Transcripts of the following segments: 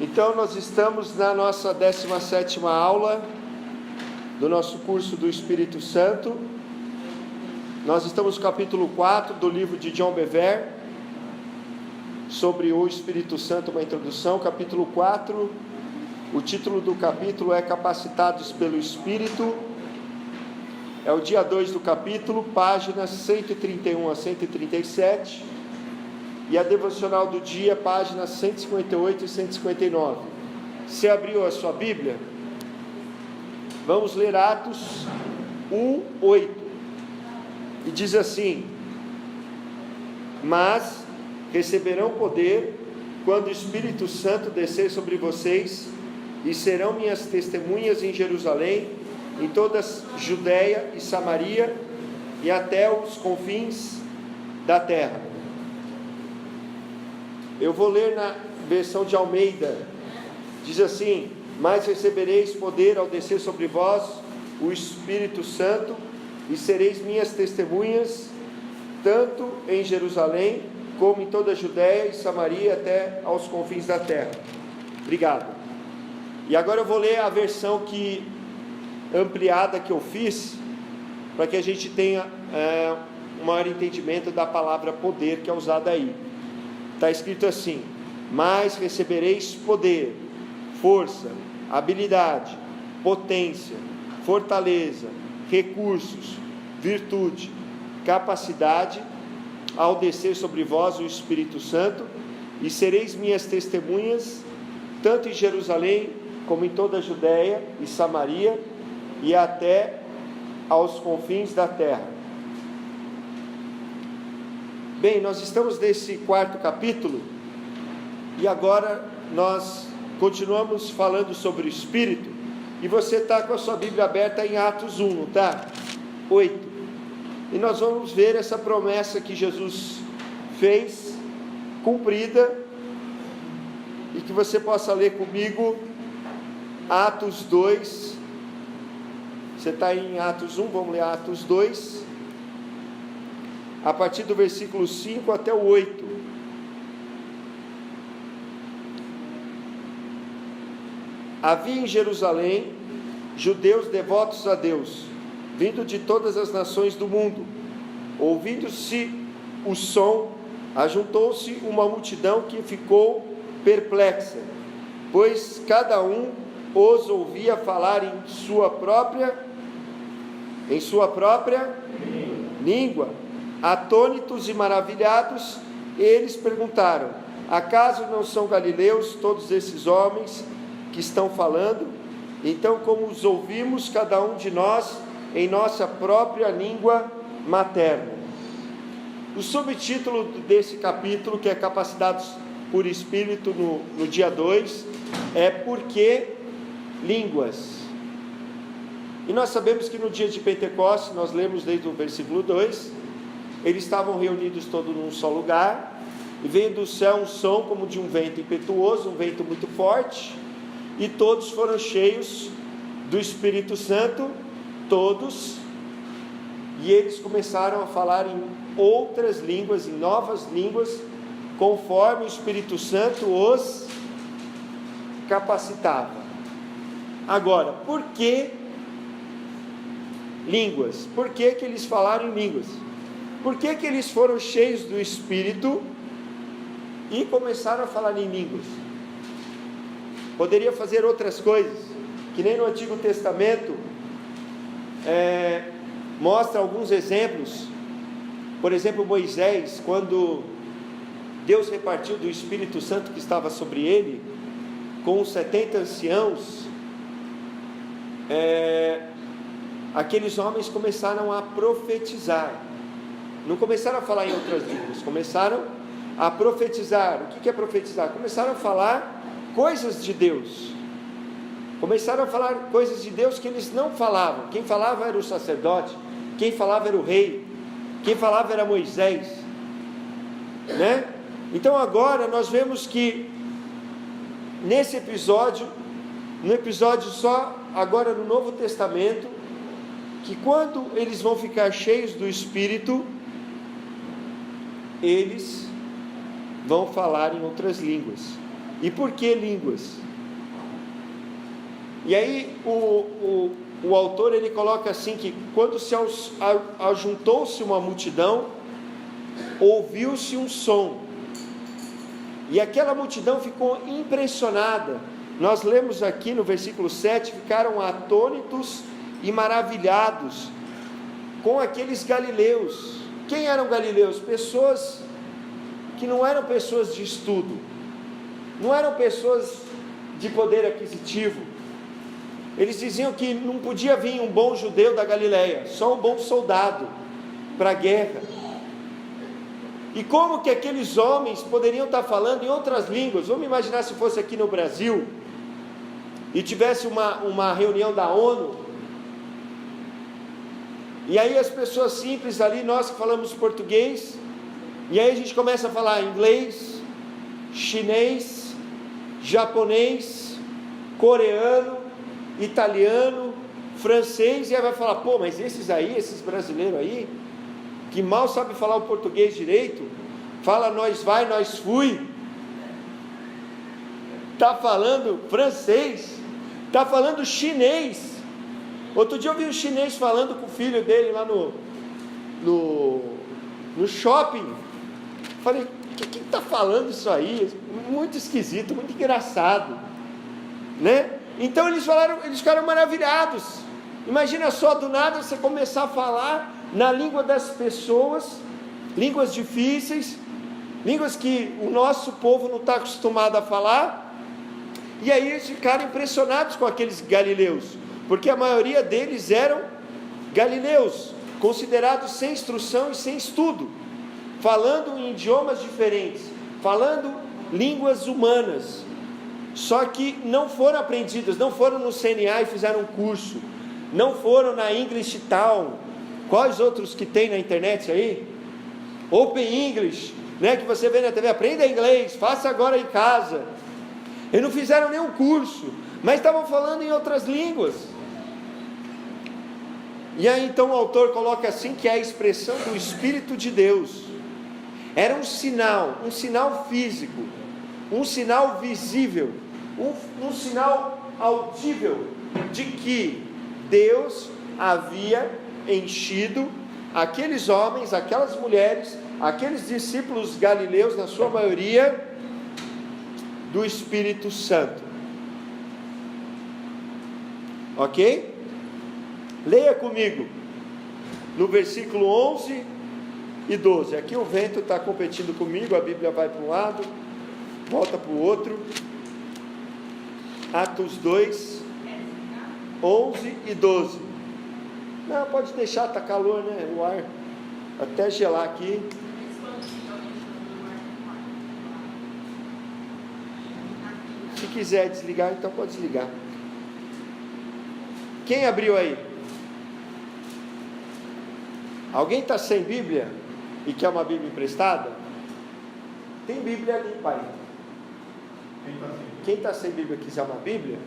Então nós estamos na nossa 17ª aula do nosso curso do Espírito Santo. Nós estamos no capítulo 4 do livro de John Bevere, sobre o Espírito Santo, uma introdução. Capítulo 4, o título do capítulo é Capacitados pelo Espírito. É o dia 2 do capítulo, páginas 131 a 137. E a devocional do dia, páginas 158 e 159. Você abriu a sua Bíblia? Vamos ler Atos 1:8. E diz assim: mas receberão poder quando o Espírito Santo descer sobre vocês, e serão minhas testemunhas em Jerusalém, em toda a Judeia e Samaria, e até os confins da terra. Eu vou ler na versão de Almeida. Diz assim: mas recebereis poder ao descer sobre vós o Espírito Santo, e sereis minhas testemunhas, tanto em Jerusalém, como em toda a Judeia e Samaria, até aos confins da terra. Obrigado. E agora eu vou ler a versão ampliada que eu fiz, para que a gente tenha um maior entendimento da palavra poder que é usada aí. Está escrito assim: mas recebereis poder, força, habilidade, potência, fortaleza, recursos, virtude, capacidade, ao descer sobre vós o Espírito Santo, e sereis minhas testemunhas, tanto em Jerusalém, como em toda a Judeia e Samaria, e até aos confins da terra. Bem, nós estamos nesse 4º capítulo, e agora nós continuamos falando sobre o Espírito, e você está com a sua Bíblia aberta em Atos 1, não está? 8. E nós vamos ver essa promessa que Jesus fez, cumprida, e que você possa ler comigo Atos 2. Você está em Atos 1, vamos ler Atos 2, a partir do versículo 5 até o 8. Havia em Jerusalém judeus devotos a Deus, vindo de todas as nações do mundo. Ouvindo-se o som, ajuntou-se uma multidão que ficou perplexa, pois cada um os ouvia falar em sua própria língua. Atônitos e maravilhados, eles perguntaram: acaso não são galileus todos esses homens que estão falando? Então, como os ouvimos, cada um de nós, em nossa própria língua materna? O subtítulo desse capítulo, que é Capacitados por Espírito, no dia 2, é Por que línguas? E nós sabemos que no dia de Pentecostes, nós lemos desde o versículo 2, eles estavam reunidos todos num só lugar, e veio do céu um som como de um vento impetuoso, um vento muito forte, e todos foram cheios do Espírito Santo, todos, e eles começaram a falar em outras línguas, em novas línguas, conforme o Espírito Santo os capacitava. Agora, por que línguas? Por que eles falaram em línguas? Por que eles foram cheios do Espírito e começaram a falar em línguas? Poderia fazer outras coisas, que nem no Antigo Testamento mostra alguns exemplos. Por exemplo, Moisés, quando Deus repartiu do Espírito Santo que estava sobre ele, com os 70 anciãos, aqueles homens começaram a profetizar. Não começaram a falar em outras línguas, começaram a profetizar. O que é profetizar? Começaram a falar coisas de Deus, começaram a falar coisas de Deus que eles não falavam. Quem falava era o sacerdote, quem falava era o rei, quem falava era Moisés, né? Então agora nós vemos que nesse episódio, no episódio só agora no Novo Testamento, que quando eles vão ficar cheios do Espírito, eles vão falar em outras línguas. E por que línguas? E aí o autor ele coloca assim que quando se ajuntou-se uma multidão, ouviu-se um som, e aquela multidão ficou impressionada. Nós lemos aqui no versículo 7, ficaram atônitos e maravilhados com aqueles galileus. Quem eram galileus? Pessoas que não eram pessoas de estudo, não eram pessoas de poder aquisitivo. Eles diziam que não podia vir um bom judeu da Galileia, só um bom soldado para a guerra. E como que aqueles homens poderiam estar falando em outras línguas? Vamos imaginar se fosse aqui no Brasil e tivesse uma reunião da ONU, e aí as pessoas simples ali, nós que falamos português, e aí a gente começa a falar inglês, chinês, japonês, coreano, italiano, francês, e aí vai falar, pô, mas esses brasileiros aí, que mal sabe falar o português direito, fala nós vai, nós fui, está falando francês, está falando chinês. Outro dia eu vi um chinês falando com o filho dele lá no shopping. Falei, o que está falando isso aí? Muito esquisito, muito engraçado, né? Então eles ficaram maravilhados. Imagina só, do nada você começar a falar na língua das pessoas, línguas difíceis, línguas que o nosso povo não está acostumado a falar. E aí eles ficaram impressionados com aqueles galileus, porque a maioria deles eram galileus, considerados sem instrução e sem estudo, falando em idiomas diferentes, falando línguas humanas, só que não foram aprendidas, não foram no CNA e fizeram um curso, não foram na English Town, quais outros que tem na internet aí? Open English, né, que você vê na TV, aprenda inglês, faça agora em casa. Eles não fizeram nenhum curso, mas estavam falando em outras línguas. E aí então o autor coloca assim, que é a expressão do Espírito de Deus. Era um sinal físico, um sinal visível, um sinal audível, de que Deus havia enchido aqueles homens, aquelas mulheres, aqueles discípulos galileus, na sua maioria, do Espírito Santo. Ok? Leia comigo no versículo 11 e 12. Aqui o vento está competindo comigo, a Bíblia vai para um lado, volta para o outro. Atos 2, 11 e 12. Não, pode deixar, está calor, né? O ar até gelar aqui. Se quiser desligar, então pode desligar. Quem abriu aí? Alguém está sem Bíblia e quer uma Bíblia emprestada? Tem Bíblia ali, pai. Quem está sem Bíblia e quiser uma Bíblia?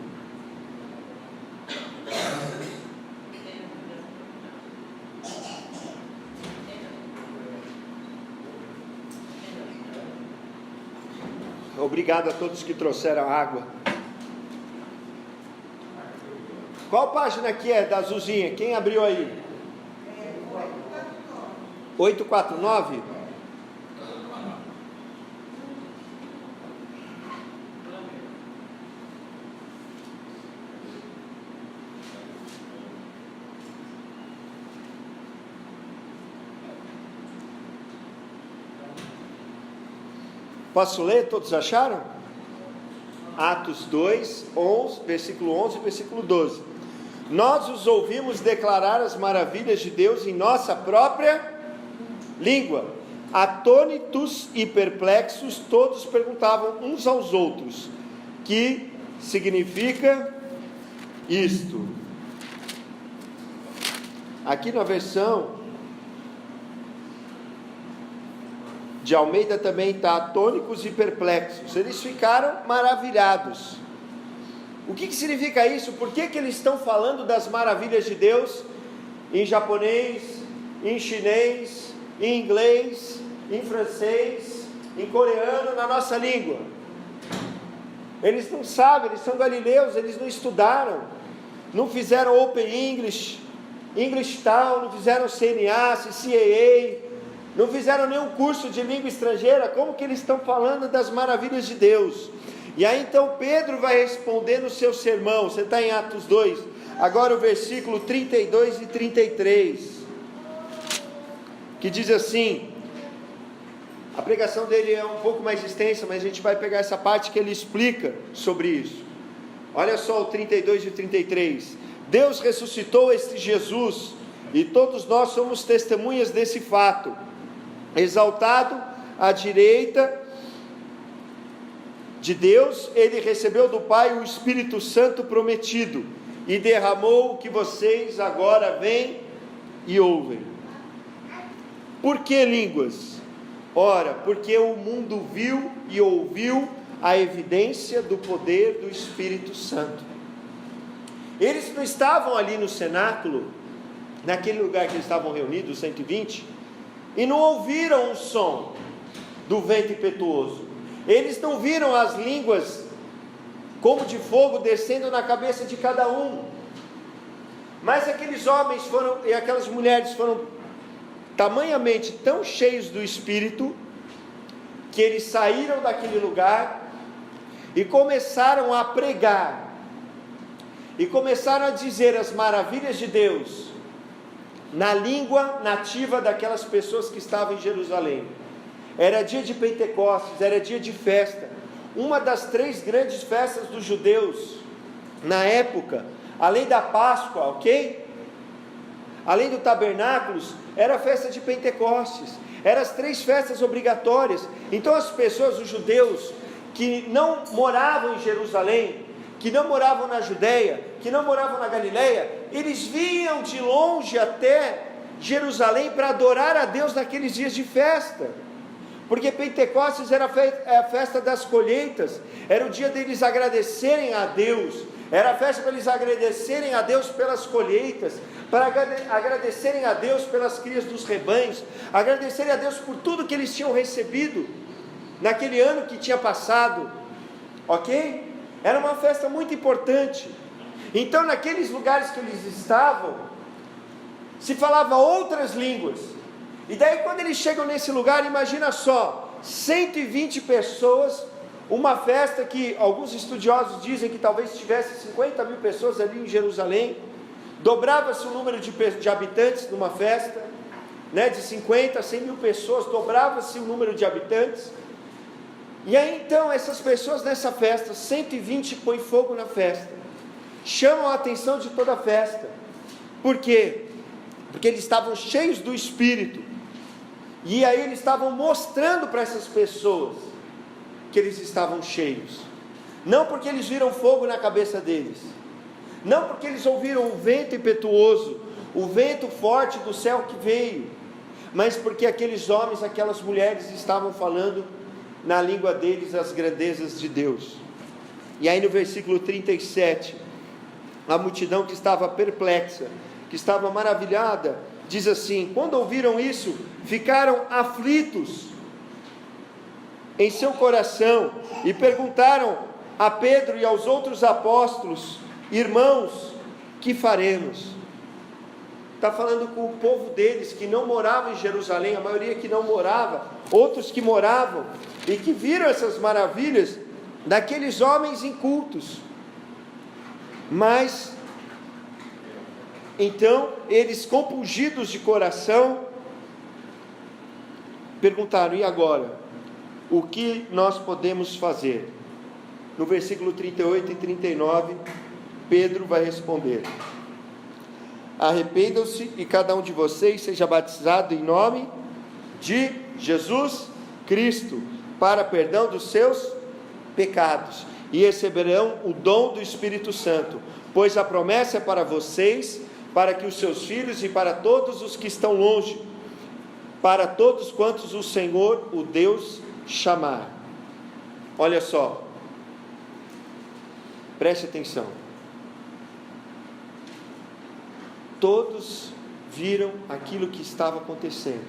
Obrigado a todos que trouxeram água. Qual página que é da azulzinha? Quem abriu aí? 849? Posso ler? Todos acharam? Atos 2, 11, versículo 11 e versículo 12. Nós os ouvimos declarar as maravilhas de Deus em nossa própria língua. Atônitos e perplexos, todos perguntavam uns aos outros: que significa isto? Aqui na versão de Almeida também está atônicos e perplexos. Eles ficaram maravilhados. O que significa isso? Por que eles estão falando das maravilhas de Deus em japonês, em chinês, em inglês, em francês, em coreano, na nossa língua? Eles não sabem, eles são galileus, eles não estudaram, não fizeram Open English, English Town, não fizeram CNA, CCAA, não fizeram nenhum curso de língua estrangeira. Como que eles estão falando das maravilhas de Deus? E aí então Pedro vai responder no seu sermão. Você está em Atos 2, agora o versículo 32 e 33, que diz assim. A pregação dele é um pouco mais extensa, mas a gente vai pegar essa parte que ele explica sobre isso. Olha só o 32 e 33. Deus ressuscitou este Jesus, e todos nós somos testemunhas desse fato. Exaltado à direita de Deus, ele recebeu do Pai o Espírito Santo prometido, e derramou o que vocês agora veem e ouvem. Por que línguas? Ora, porque o mundo viu e ouviu a evidência do poder do Espírito Santo. Eles não estavam ali no cenáculo, naquele lugar que eles estavam reunidos, 120, e não ouviram o som do vento impetuoso. Eles não viram as línguas como de fogo descendo na cabeça de cada um. Mas aqueles homens foram, e aquelas mulheres foram tamanhamente tão cheios do Espírito, que eles saíram daquele lugar e começaram a pregar, e começaram a dizer as maravilhas de Deus, na língua nativa daquelas pessoas que estavam em Jerusalém. Era dia de Pentecostes, era dia de festa, uma das 3 grandes festas dos judeus, na época, além da Páscoa, ok? Além do tabernáculos, era a festa de Pentecostes, eram as 3 festas obrigatórias. Então as pessoas, os judeus, que não moravam em Jerusalém, que não moravam na Judéia, que não moravam na Galileia, eles vinham de longe até Jerusalém para adorar a Deus naqueles dias de festa, porque Pentecostes era a festa das colheitas, era o dia deles agradecerem a Deus, era a festa para eles agradecerem a Deus pelas colheitas, para agradecerem a Deus pelas crias dos rebanhos, agradecerem a Deus por tudo que eles tinham recebido naquele ano que tinha passado, ok? Era uma festa muito importante. Então naqueles lugares que eles estavam, se falava outras línguas, e daí quando eles chegam nesse lugar, imagina só, 120 pessoas, uma festa que alguns estudiosos dizem que talvez tivesse 50 mil pessoas ali em Jerusalém, dobrava-se o número de habitantes numa festa, né, de 50 a 100 mil pessoas, dobrava-se o número de habitantes, e aí então essas pessoas nessa festa, 120 põem fogo na festa, chamam a atenção de toda a festa. Por quê? Porque eles estavam cheios do Espírito, e aí eles estavam mostrando para essas pessoas que eles estavam cheios, não porque eles viram fogo na cabeça deles, não porque eles ouviram o vento impetuoso, o vento forte do céu que veio, mas porque aqueles homens, aquelas mulheres estavam falando na língua deles as grandezas de Deus. E aí no versículo 37, a multidão que estava perplexa, que estava maravilhada, diz assim: quando ouviram isso, ficaram aflitos em seu coração, e perguntaram a Pedro e aos outros apóstolos: irmãos, que faremos? Está falando com o povo deles, que não morava em Jerusalém, a maioria que não morava, outros que moravam, e que viram essas maravilhas daqueles homens incultos. Mas, então, eles compungidos de coração, perguntaram: e agora? O que nós podemos fazer? No versículo 38 e 39, Pedro vai responder: arrependam-se e cada um de vocês seja batizado em nome de Jesus Cristo, para perdão dos seus pecados, e receberão o dom do Espírito Santo, pois a promessa é para vocês, para que os seus filhos e para todos os que estão longe, para todos quantos o Senhor, o Deus, chamar. Olha só, preste atenção. Todos viram aquilo que estava acontecendo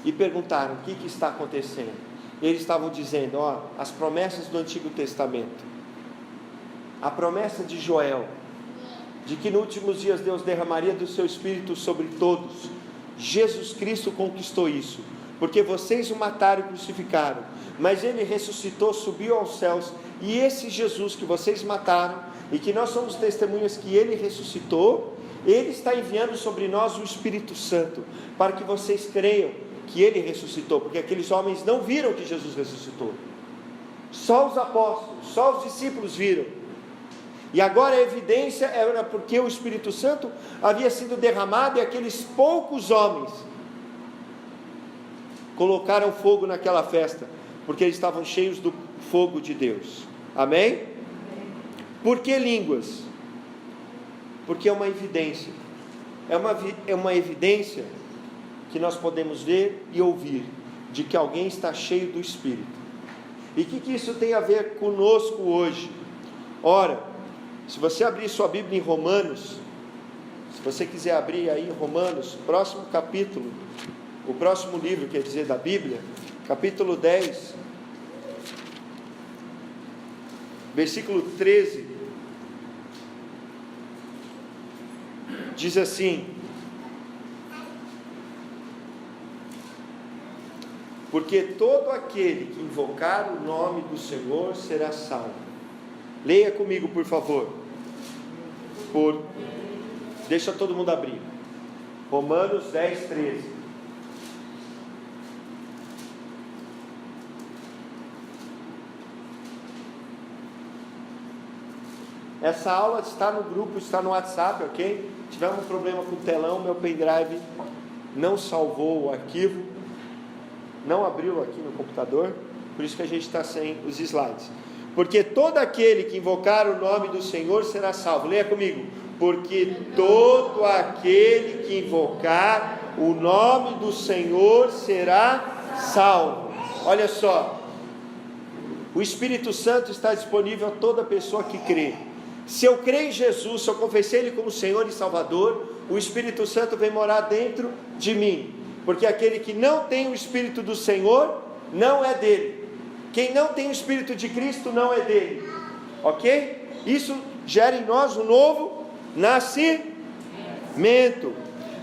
e perguntaram: o que está acontecendo? eles estavam dizendo, ó, as promessas do Antigo Testamento, a promessa de Joel, de que nos últimos dias Deus derramaria do seu Espírito sobre todos, Jesus Cristo conquistou isso, porque vocês o mataram e crucificaram, mas Ele ressuscitou, subiu aos céus, e esse Jesus que vocês mataram, e que nós somos testemunhas que Ele ressuscitou, Ele está enviando sobre nós o Espírito Santo, para que vocês creiam que Ele ressuscitou, porque aqueles homens não viram que Jesus ressuscitou, só os apóstolos, só os discípulos viram, e agora a evidência era porque o Espírito Santo havia sido derramado, e aqueles poucos homens colocaram fogo naquela festa, porque eles estavam cheios do fogo de Deus. Amém? Por que línguas? Porque é uma evidência, é uma evidência que nós podemos ver e ouvir, de que alguém está cheio do Espírito. E o que isso tem a ver conosco hoje? Ora, se você abrir sua Bíblia em Romanos, se você quiser abrir aí em Romanos, próximo capítulo, o próximo livro, quer dizer, da Bíblia, capítulo 10, versículo 13, diz assim: porque todo aquele que invocar o nome do Senhor será salvo. Leia comigo, por favor. Deixa todo mundo abrir. Romanos 10, 13. Essa aula está no grupo, está no WhatsApp, ok? Tivemos um problema com o telão, meu pendrive não salvou o arquivo, não abriu aqui no computador, por isso que a gente está sem os slides. Porque todo aquele que invocar o nome do Senhor será salvo. Leia comigo. Porque todo aquele que invocar o nome do Senhor será salvo. Olha só, o Espírito Santo está disponível a toda pessoa que crê. Se eu creio em Jesus, se eu confessei Ele como Senhor e Salvador, o Espírito Santo vem morar dentro de mim. Porque aquele que não tem o Espírito do Senhor, não é dele. Quem não tem o Espírito de Cristo, não é dele. Ok? Isso gera em nós um novo nascimento.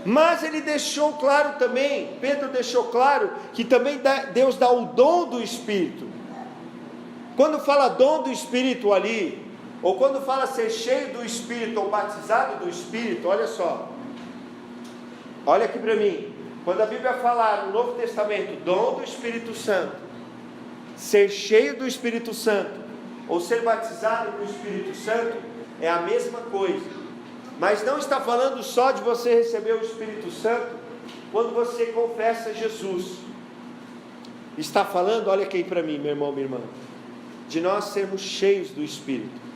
Mas ele deixou claro também, Pedro deixou claro, que também Deus dá o dom do Espírito. Quando fala dom do Espírito ali, ou quando fala ser cheio do Espírito, ou batizado do Espírito, olha só, olha aqui para mim, quando a Bíblia falar no Novo Testamento, dom do Espírito Santo, ser cheio do Espírito Santo, ou ser batizado com o Espírito Santo, é a mesma coisa, mas não está falando só de você receber o Espírito Santo, quando você confessa Jesus, está falando, olha aqui para mim, meu irmão, minha irmã, de nós sermos cheios do Espírito,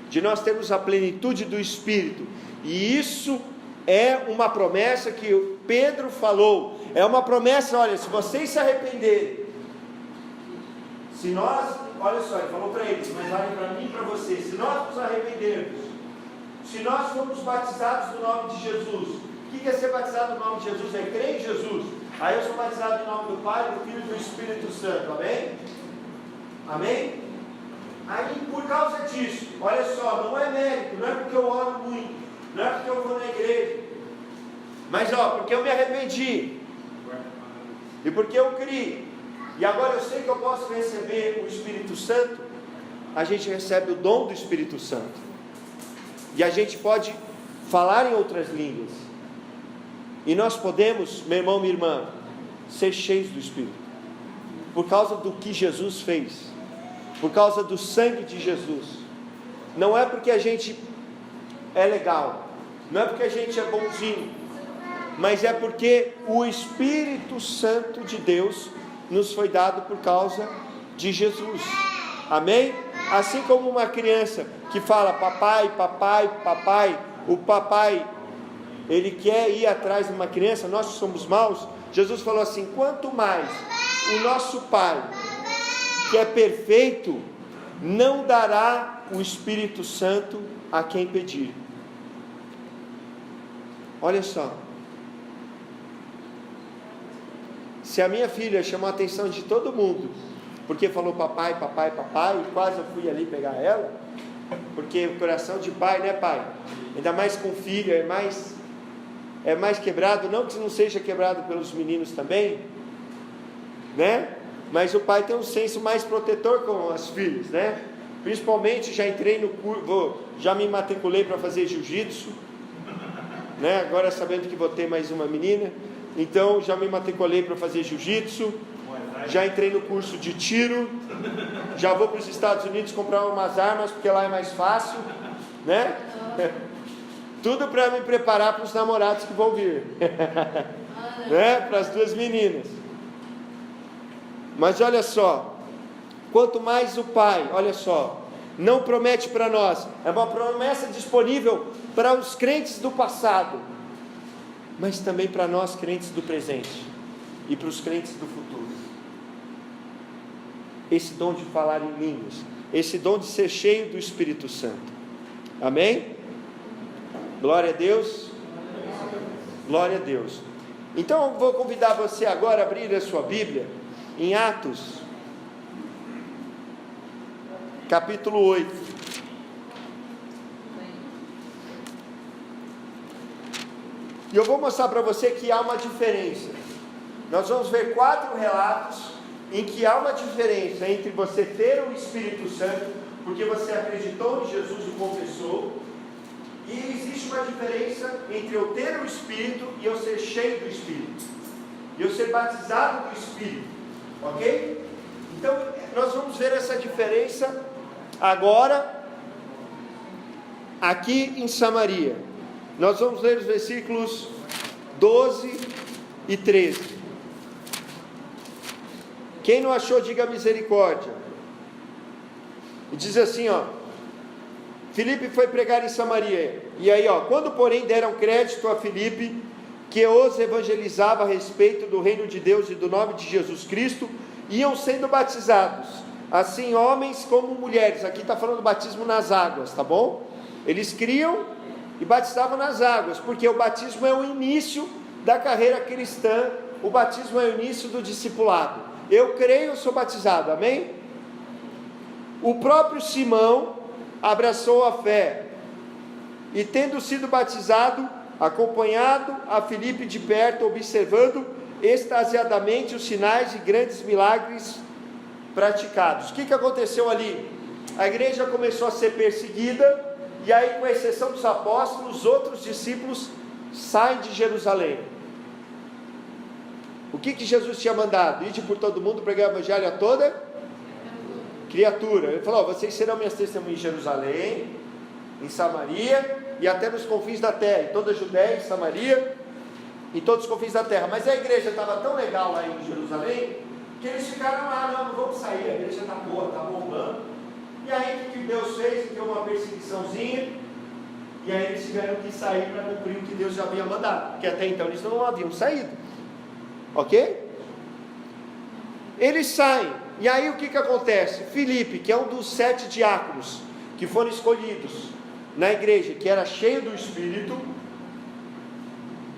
de nós termos a plenitude do Espírito, e isso é uma promessa que Pedro falou, é uma promessa, olha, se vocês se arrependerem, se nós, olha só, ele falou para eles, mas vale para mim e para vocês, se nós nos arrependermos, se nós formos batizados no nome de Jesus, o que é ser batizado no nome de Jesus? É crer em Jesus. Aí eu sou batizado em nome do Pai, do Filho e do Espírito Santo, amém? Amém? Aí por causa disso, olha só, não é mérito, não é porque eu oro muito, não é porque eu vou na igreja, mas porque eu me arrependi, e porque eu criei, e agora eu sei que eu posso receber o Espírito Santo, a gente recebe o dom do Espírito Santo, e a gente pode falar em outras línguas, e nós podemos, meu irmão, minha irmã, ser cheios do Espírito, por causa do que Jesus fez, por causa do sangue de Jesus. Não é porque a gente é legal, não é porque a gente é bonzinho, mas é porque o Espírito Santo de Deus nos foi dado por causa de Jesus, amém? Assim como uma criança que fala papai, papai, papai, o papai, ele quer ir atrás de uma criança, nós que somos maus, Jesus falou assim, quanto mais o nosso Pai, que é perfeito, não dará o Espírito Santo a quem pedir. Olha só, se a minha filha chamou a atenção de todo mundo, porque falou papai, papai, papai, e quase eu fui ali pegar ela, porque o coração de pai, né, pai? Ainda mais com filho, é mais quebrado, não que não seja quebrado pelos meninos também, né? Mas o pai tem um senso mais protetor com as filhas, né? Principalmente já entrei no curso, já me matriculei para fazer jiu-jitsu, né? Agora sabendo que vou ter mais uma menina, então já me matriculei para fazer jiu-jitsu, já entrei no curso de tiro, já vou para os Estados Unidos comprar umas armas, porque lá é mais fácil, né? Tudo para me preparar para os namorados que vão vir, né? Para as duas meninas. Mas olha só, quanto mais o pai, olha só, não promete para nós, é uma promessa disponível para os crentes do passado, mas também para nós crentes do presente e para os crentes do futuro. Esse dom de falar em línguas, esse dom de ser cheio do Espírito Santo. Amém? Glória a Deus. Glória a Deus. Então eu vou convidar você agora a abrir a sua Bíblia em Atos, capítulo 8. E eu vou mostrar para você que há uma diferença. Nós vamos ver 4 relatos em que há uma diferença entre você ter o Espírito Santo, porque você acreditou em Jesus e confessou, e existe uma diferença entre eu ter o Espírito e eu ser cheio do Espírito, e eu ser batizado do Espírito. Ok? Então nós vamos ver essa diferença agora aqui em Samaria. Nós vamos ler os versículos 12 e 13. Quem não achou, diga misericórdia. E diz assim, ó: Filipe foi pregar em Samaria. E aí, ó: quando porém deram crédito a Filipe, que os evangelizava a respeito do reino de Deus e do nome de Jesus Cristo, iam sendo batizados, assim homens como mulheres. Aqui está falando do batismo nas águas, tá bom? Eles criam e batizavam nas águas, porque o batismo é o início da carreira cristã, o batismo é o início do discipulado. Eu creio, eu sou batizado, amém? O próprio Simão abraçou a fé, e tendo sido batizado, acompanhado a Filipe de perto, observando extasiadamente os sinais e grandes milagres praticados. O que aconteceu ali? A igreja começou a ser perseguida, e aí, com exceção dos apóstolos, os outros discípulos saem de Jerusalém. O que Jesus tinha mandado? Ide por todo mundo, pregar o evangelho a toda criatura. Ele falou: vocês serão minhas testemunhas em Jerusalém, em Samaria e até nos confins da terra, em toda a Judéia, em Samaria, em todos os confins da terra. Mas a igreja estava tão legal lá em Jerusalém, que eles ficaram lá: não vamos sair, a igreja está boa, está bombando. E aí o que Deus fez? Deu uma perseguiçãozinha, e aí eles tiveram que sair para cumprir o que Deus já havia mandado, porque até então eles não haviam saído. Ok? Eles saem, e aí o que acontece? Filipe, que é um dos 7 diáconos que foram escolhidos na igreja, que era cheio do Espírito,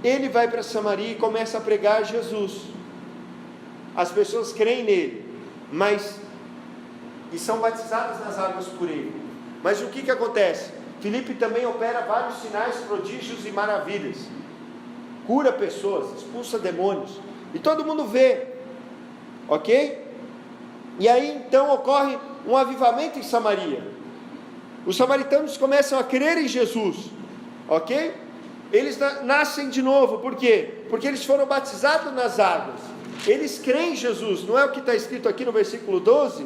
ele vai para Samaria e começa a pregar Jesus. As pessoas creem nele, e são batizadas nas águas por ele. Mas o que acontece? Filipe também opera vários sinais, prodígios e maravilhas, cura pessoas, expulsa demônios, e todo mundo vê, ok? E aí então ocorre um avivamento em Samaria. Os samaritanos começam a crer em Jesus, ok? Eles nascem de novo. Por quê? Porque eles foram batizados nas águas, eles creem em Jesus. Não é o que está escrito aqui no versículo 12?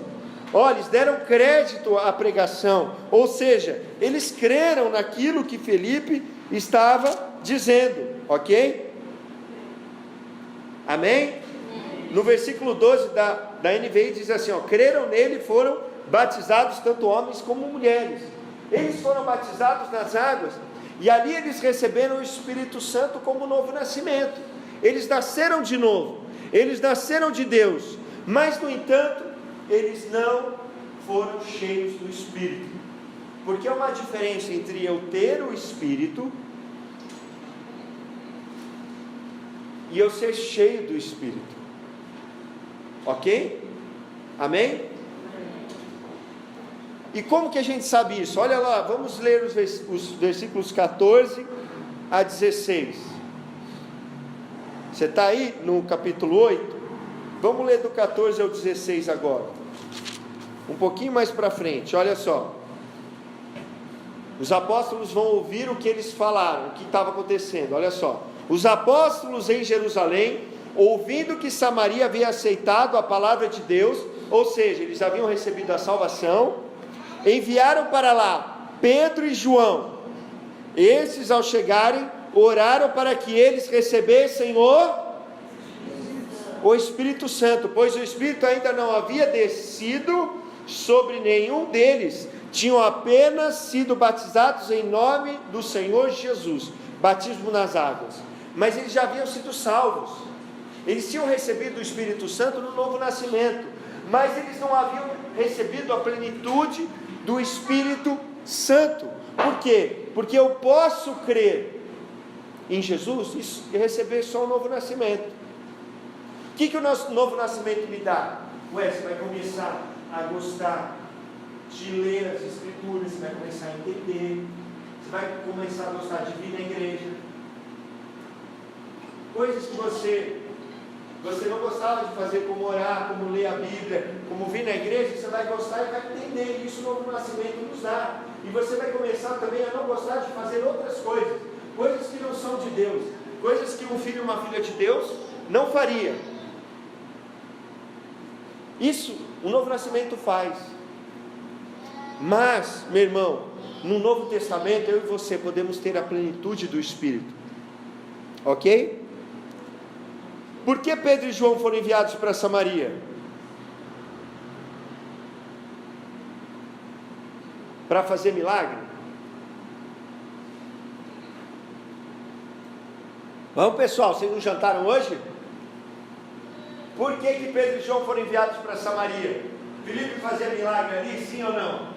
Olha, eles deram crédito à pregação, ou seja, eles creram naquilo que Filipe estava dizendo, ok? Amém? No versículo 12 da NVI diz assim, ó: creram nele e foram batizados tanto homens como mulheres. Eles foram batizados nas águas, e ali eles receberam o Espírito Santo como novo nascimento. Eles nasceram de novo, eles nasceram de Deus, mas no entanto, eles não foram cheios do Espírito. Porque há uma diferença entre eu ter o Espírito e eu ser cheio do Espírito, ok? Amém? E como que a gente sabe isso? Olha lá, vamos ler os versículos 14 a 16. Você está aí no capítulo 8? Vamos ler do 14 ao 16 agora. Um pouquinho mais para frente, olha só. Os apóstolos vão ouvir o que eles falaram, o que estava acontecendo, olha só. Os apóstolos em Jerusalém, ouvindo que Samaria havia aceitado a palavra de Deus, ou seja, eles haviam recebido a salvação, enviaram para lá Pedro e João. Esses, ao chegarem, oraram para que eles recebessem o Espírito Santo, pois o Espírito ainda não havia descido sobre nenhum deles, tinham apenas sido batizados em nome do Senhor Jesus, batismo nas águas, mas eles já haviam sido salvos, eles tinham recebido o Espírito Santo no novo nascimento, mas eles não haviam recebido a plenitude do Espírito Santo. Por quê? Porque eu posso crer em Jesus e receber só o novo nascimento. O que o nosso novo nascimento me dá? Você vai começar a gostar de ler as Escrituras, você vai começar a entender, você vai começar a gostar de vir na igreja. Coisas que você não gostava de fazer, como orar, como ler a Bíblia, como vir na igreja, você vai gostar e vai entender. Isso o novo nascimento nos dá. E você vai começar também a não gostar de fazer outras coisas, coisas que não são de Deus, coisas que um filho e uma filha de Deus não faria. Isso o novo nascimento faz. Mas, meu irmão, no Novo Testamento, eu e você podemos ter a plenitude do Espírito. Ok? Por que Pedro e João foram enviados para Samaria? Para fazer milagre? Vamos, pessoal, vocês não jantaram hoje? Por que Pedro e João foram enviados para Samaria? Filipe fazia milagre ali, sim ou não?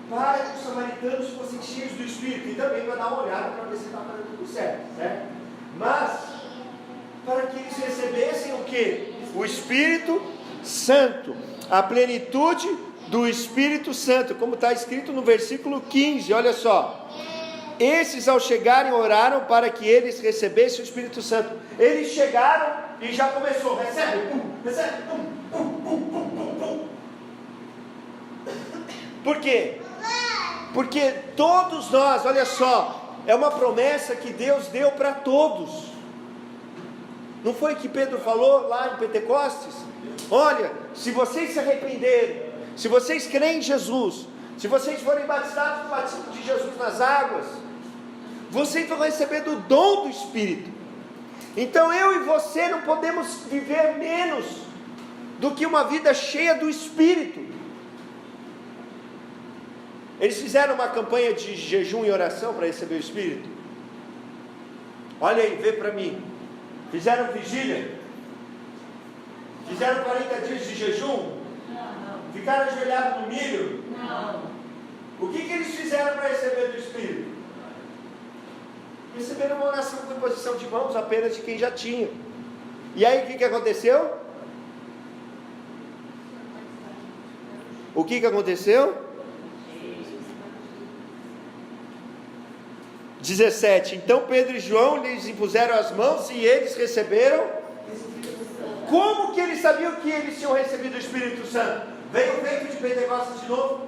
Para que os samaritanos fossem cheios do Espírito, e também para dar uma olhada para ver se está fazendo tudo certo, certo? Mas, para que eles recebessem o que? O Espírito Santo, a plenitude do Espírito Santo, como está escrito no versículo 15, olha só. Esses, ao chegarem, oraram para que eles recebessem o Espírito Santo. Eles chegaram e já começou, recebe, recebe, Por quê? Porque todos nós, olha só, é uma promessa que Deus deu para todos. Não foi que Pedro falou lá em Pentecostes? Olha, se vocês se arrependerem, se vocês creem em Jesus, se vocês forem batizados no batismo de Jesus nas águas, vocês vão receber do dom do Espírito. Então eu e você não podemos viver menos do que uma vida cheia do Espírito. Eles fizeram uma campanha de jejum e oração para receber o Espírito. Olha aí, vê para mim. Fizeram vigília? Fizeram 40 dias de jejum? Não. Ficaram ajoelhados no milho? Não. O que eles fizeram para receber do Espírito? Receberam uma oração com imposição de mãos apenas de quem já tinha. E aí o que aconteceu? O que aconteceu? 17. Então Pedro e João lhes impuseram as mãos e eles receberam. Como que eles sabiam que eles tinham recebido o Espírito Santo? Veio o vento de Pentecostes de novo?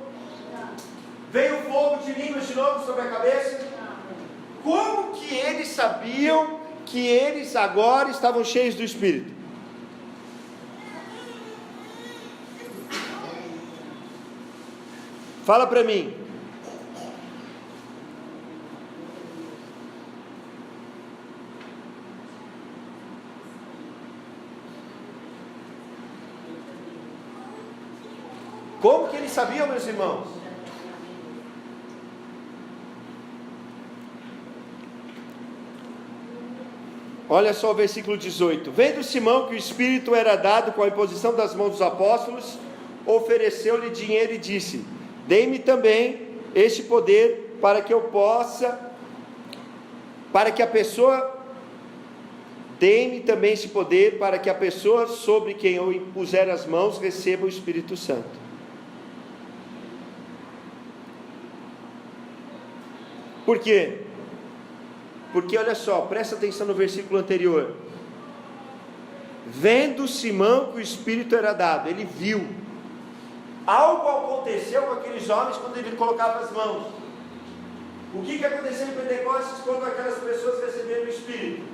Veio o fogo de línguas de novo sobre a cabeça? Como que eles sabiam que eles agora estavam cheios do Espírito? Fala para mim. Como que eles sabiam, meus irmãos? Olha só o versículo 18. Vendo Simão que o Espírito era dado com a imposição das mãos dos apóstolos, ofereceu-lhe dinheiro e disse: dê-me também este poder para que eu possa, para que a pessoa dei-me também esse poder para que a pessoa sobre quem eu impuser as mãos receba o Espírito Santo. Por quê? Porque olha só, presta atenção no versículo anterior. Vendo Simão que o Espírito era dado, ele viu. Algo aconteceu com aqueles homens quando ele colocava as mãos. O que aconteceu em Pentecostes quando aquelas pessoas receberam o Espírito?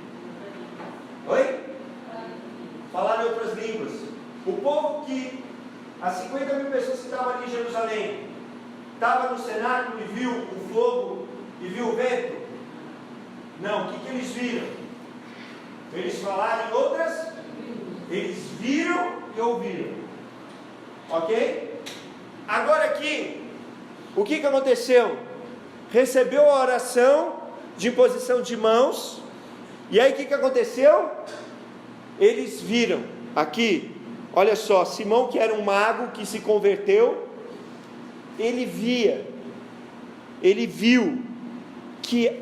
Oi? Falaram em outras línguas. O povo que, as 50 mil pessoas que estavam ali em Jerusalém, estava no cenáculo e viu o fogo e viu o vento? Não, o que eles viram? Eles falaram em outras, eles viram e ouviram. Ok? Agora aqui, o que aconteceu? Recebeu a oração de imposição de mãos, e aí o que aconteceu? Eles viram, aqui, olha só, Simão, que era um mago que se converteu, ele viu que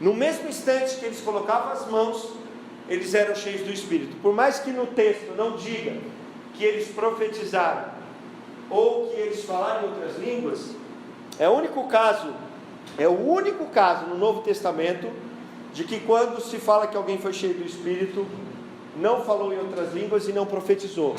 no mesmo instante que eles colocavam as mãos, eles eram cheios do Espírito. Por mais que no texto não diga que eles profetizaram, ou que eles falaram em outras línguas, é o único caso no Novo Testamento, de que quando se fala que alguém foi cheio do Espírito, não falou em outras línguas e não profetizou,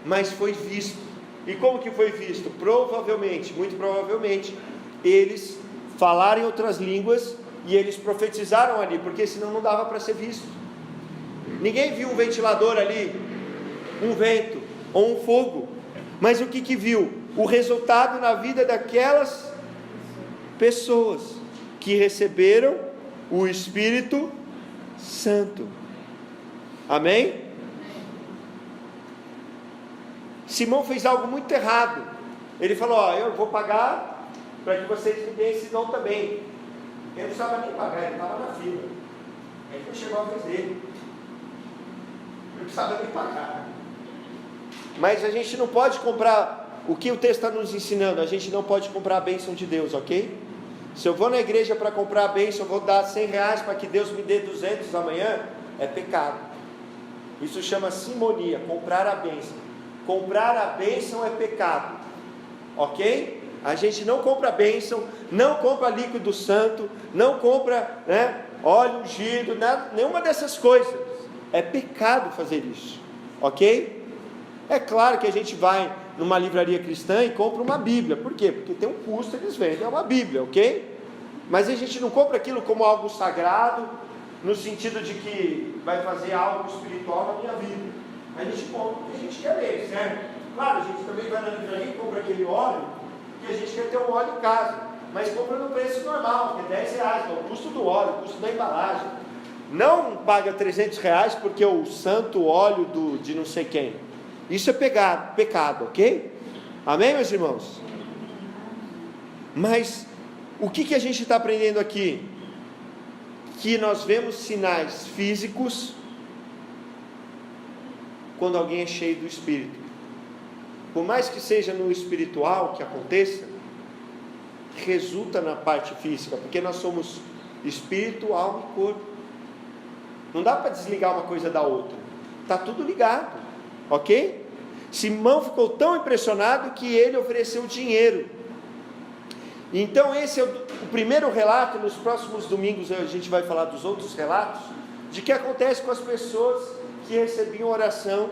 mas foi visto. E como que foi visto? Provavelmente, muito provavelmente, eles falaram em outras línguas e eles profetizaram ali, porque senão não dava para ser visto. Ninguém viu um ventilador ali, um vento ou um fogo, mas o que viu? O resultado na vida daquelas pessoas que receberam o Espírito Santo. Amém? Simão fez algo muito errado. Ele falou: eu vou pagar para que vocês me deem esse dom também. Ele não precisava nem pagar, ele estava na fila. Aí que chegou a vez dele. Ele não precisava nem pagar. Mas a gente não pode comprar, o que o texto está nos ensinando, a gente não pode comprar a bênção de Deus, ok? Se eu vou na igreja para comprar a bênção, eu vou dar 100 reais para que Deus me dê 200 amanhã, é pecado. Isso chama simonia, comprar a bênção. Comprar a bênção é pecado, ok? A gente não compra a bênção, não compra líquido santo, não compra óleo ungido, nenhuma dessas coisas. É pecado fazer isso, ok? É claro que a gente vai numa livraria cristã e compra uma Bíblia. Por quê? Porque tem um custo, eles vendem uma Bíblia, ok? Mas a gente não compra aquilo como algo sagrado, no sentido de que vai fazer algo espiritual na minha vida. A gente compra porque a gente quer ler, certo? Claro, a gente também vai na livraria e compra aquele óleo, porque a gente quer ter um óleo em casa, mas compra no preço normal, que é 10 reais, que é o custo do óleo, o custo da embalagem. Não paga 300 reais porque o santo óleo de não sei quem. Isso é pecado, ok? Amém, meus irmãos? Mas o que a gente está aprendendo aqui? Que nós vemos sinais físicos quando alguém é cheio do Espírito. Por mais que seja no espiritual que aconteça, resulta na parte física, porque nós somos espírito, alma e corpo. Não dá para desligar uma coisa da outra, está tudo ligado, ok? Simão ficou tão impressionado que ele ofereceu dinheiro. Então esse é o primeiro relato. Nos próximos domingos a gente vai falar dos outros relatos, de que acontece com as pessoas que recebiam oração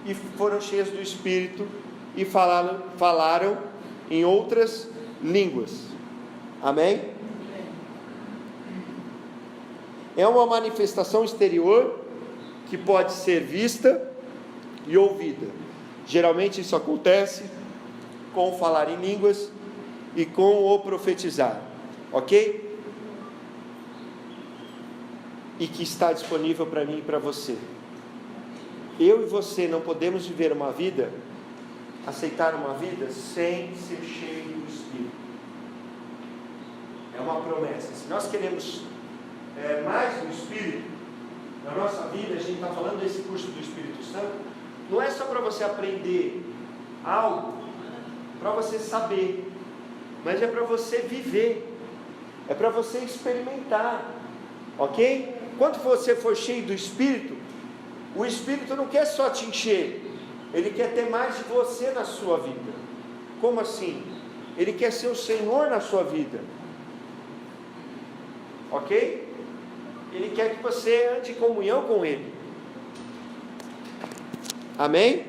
e foram cheias do Espírito e falaram em outras línguas. Amém? É uma manifestação exterior que pode ser vista e ouvida. Geralmente isso acontece com o falar em línguas e com o profetizar, ok? E que está disponível para mim e para você. Eu e você não podemos viver uma vida, aceitar uma vida sem ser cheio do Espírito. É uma promessa. Se nós queremos mais do Espírito na nossa vida, a gente está falando desse curso do Espírito Santo, não é só para você aprender algo, para você saber, mas é para você viver, é para você experimentar, ok? quando você for cheio do Espírito, o Espírito não quer só te encher, ele quer ter mais de você na sua vida. Como assim? Ele quer ser o Senhor na sua vida, ok? Ele quer que você ande em comunhão com Ele. Amém?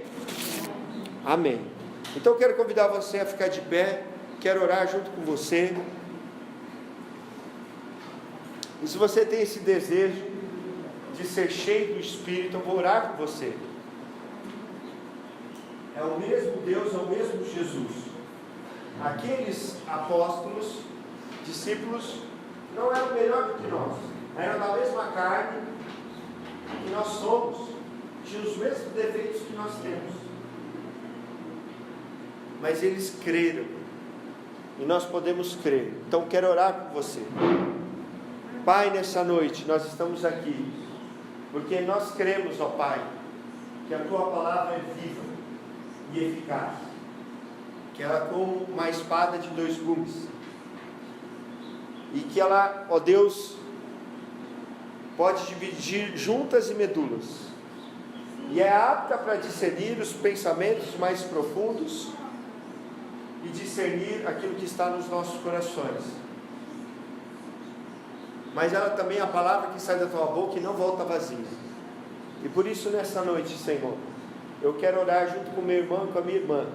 Amém. Então eu quero convidar você a ficar de pé, quero orar junto com você. E se você tem esse desejo de ser cheio do Espírito, eu vou orar por você. É o mesmo Deus, é o mesmo Jesus. Aqueles apóstolos, discípulos, não eram melhor do que nós, eram da mesma carne que nós somos, tinham os mesmos defeitos que nós temos, mas eles creram, e nós podemos crer. Então quero orar por você. Pai, nessa noite nós estamos aqui porque nós cremos, ó Pai, que a Tua palavra é viva e eficaz, que ela é como uma espada de 2 gumes, e que ela, ó Deus, pode dividir juntas e medulas, e é apta para discernir os pensamentos mais profundos e discernir aquilo que está nos nossos corações. Mas ela também é a palavra que sai da Tua boca e não volta vazia. E por isso nessa noite, Senhor, eu quero orar junto com meu irmão e com a minha irmã,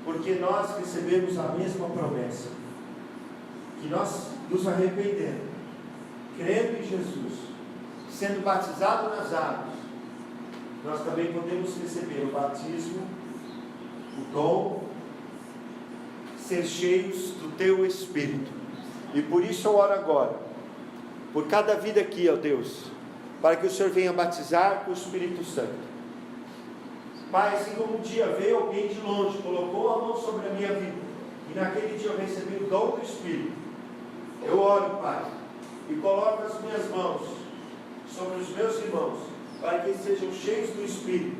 porque nós recebemos a mesma promessa, que nós nos arrependendo, crendo em Jesus, sendo batizado nas águas, nós também podemos receber o batismo, o dom, ser cheios do Teu Espírito. E por isso eu oro agora, por cada vida aqui, ó Deus, para que o Senhor venha batizar com o Espírito Santo. Pai, assim como um dia veio alguém de longe, colocou a mão sobre a minha vida, e naquele dia eu recebi o dom do Espírito, eu oro, Pai, e coloco as minhas mãos sobre os meus irmãos, para que eles sejam cheios do Espírito,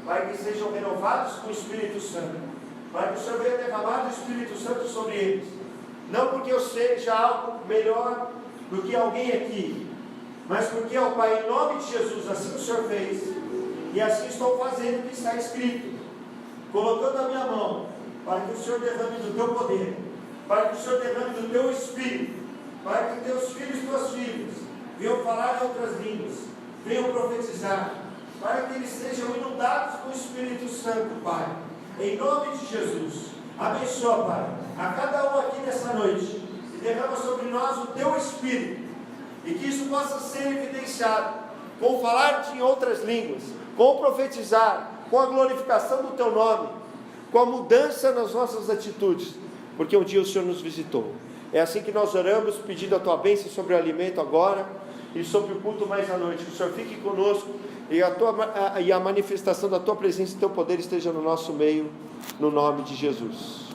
para que sejam renovados com o Espírito Santo, para que o Senhor venha derramar o Espírito Santo sobre eles, não porque eu seja algo melhor do que alguém aqui, mas porque, ó Pai, em nome de Jesus, assim o Senhor fez, e assim estou fazendo o que está escrito, colocando a minha mão, para que o Senhor derrame do Teu poder, para que o Senhor derrame do Teu Espírito, para que Teus filhos e Tuas filhas venham falar em outras línguas, venham profetizar, para que eles sejam inundados com o Espírito Santo, Pai, em nome de Jesus. Abençoa, Pai, a cada um aqui nessa noite, e derrama sobre nós o Teu Espírito, e que isso possa ser evidenciado com falar em outras línguas, com profetizar, com a glorificação do Teu nome, com a mudança nas nossas atitudes, porque um dia o Senhor nos visitou. É assim que nós oramos, pedindo a Tua bênção sobre o alimento agora, e sobre o culto mais à noite. Que o Senhor fique conosco, e a manifestação da Tua presença e Teu poder esteja no nosso meio, no nome de Jesus.